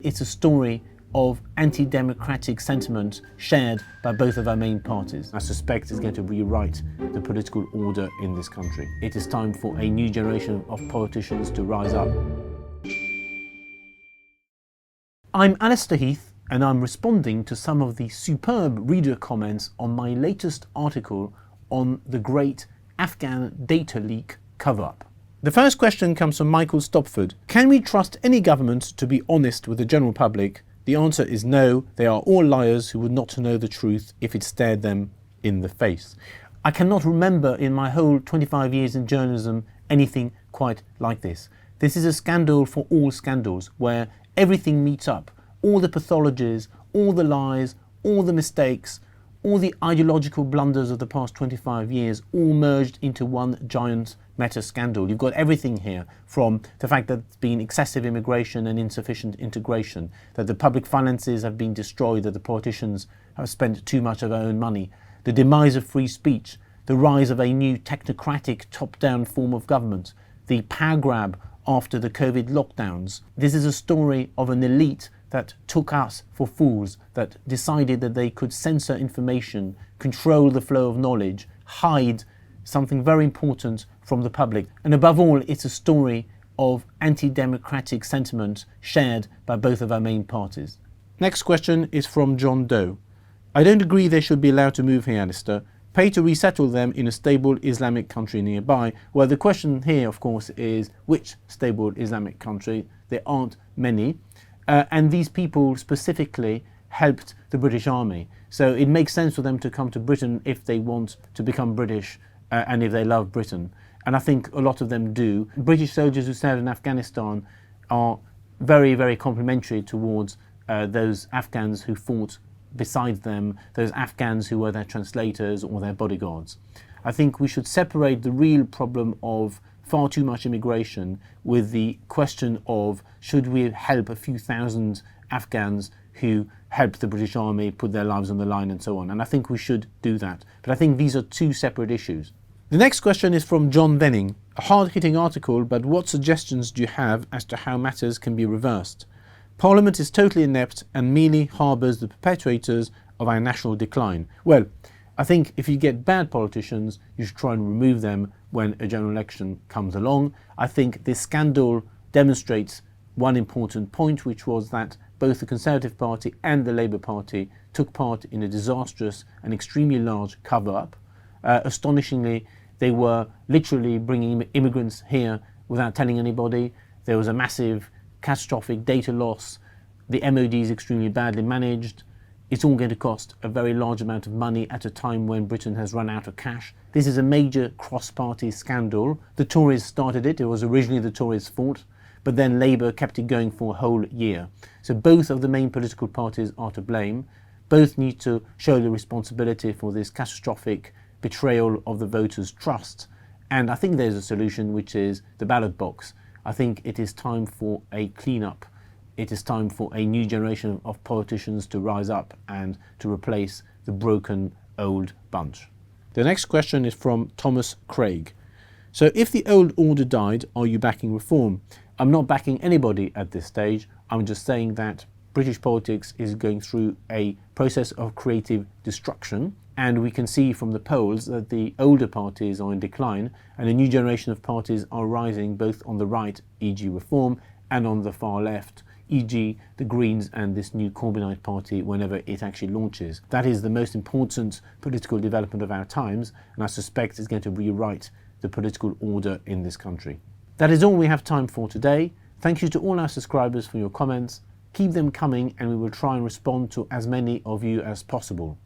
It's a story of anti-democratic sentiment shared by both of our main parties. I suspect it's going to rewrite the political order in this country. It is time for a new generation of politicians to rise up. I'm Allister Heath, and I'm responding to some of the superb reader comments on my latest article on the great Afghan data leak cover-up. The first question comes from Michael Stopford. Can we trust any government to be honest with the general public? The answer is no. They are all liars who would not know the truth if it stared them in the face. I cannot remember in my whole 25 years in journalism anything quite like this. This is a scandal for all scandals, where everything meets up. All the pathologies, all the lies, all the mistakes, all the ideological blunders of the past 25 years all merged into one giant meta scandal. You've got everything here, from the fact that there's been excessive immigration and insufficient integration, that the public finances have been destroyed, that the politicians have spent too much of their own money, the demise of free speech, the rise of a new technocratic top-down form of government, the power grab after the COVID lockdowns. This is a story of an elite that took us for fools, that decided that they could censor information, control the flow of knowledge, hide something very important from the public. And above all, it's a story of anti-democratic sentiment shared by both of our main parties. Next question is from John Doe. I don't agree they should be allowed to move here, Allister. Pay to resettle them in a stable Islamic country nearby. Well, the question here, of course, is which stable Islamic country? There aren't many. And these people specifically helped the British Army. So it makes sense for them to come to Britain if they want to become British and if they love Britain. And I think a lot of them do. British soldiers who served in Afghanistan are very, very complimentary towards those Afghans who fought beside them, those Afghans who were their translators or their bodyguards. I think we should separate the real problem of far too much immigration with the question of should we help a few thousand Afghans who helped the British Army, put their lives on the line and so on. And I think we should do that. But I think these are two separate issues. The next question is from John Venning. A hard-hitting article, but what suggestions do you have as to how matters can be reversed? Parliament is totally inept and merely harbours the perpetrators of our national decline. Well, I think if you get bad politicians, you should try and remove them when a general election comes along. I think this scandal demonstrates one important point, which was that both the Conservative Party and the Labour Party took part in a disastrous and extremely large cover-up. Astonishingly, they were literally bringing immigrants here without telling anybody. There was a massive, catastrophic data loss. The MOD is extremely badly managed. It's all going to cost a very large amount of money at a time when Britain has run out of cash. This is a major cross-party scandal. The Tories started it. It was originally the Tories' fault, but then Labour kept it going for a whole year. So both of the main political parties are to blame. Both need to show the responsibility for this catastrophic betrayal of the voters' trust. And I think there's a solution, which is the ballot box. I think it is time for a clean-up. It is time for a new generation of politicians to rise up and to replace the broken old bunch. The next question is from Thomas Craig. So if the old order died, are you backing reform? I'm not backing anybody at this stage. I'm just saying that British politics is going through a process of creative destruction, and we can see from the polls that the older parties are in decline and a new generation of parties are rising, both on the right, e.g. Reform, and on the far left, e.g. the Greens and this new Corbynite party whenever it actually launches. That is the most important political development of our times, and I suspect it's going to rewrite the political order in this country. That is all we have time for today. Thank you to all our subscribers for your comments. Keep them coming and we will try and respond to as many of you as possible.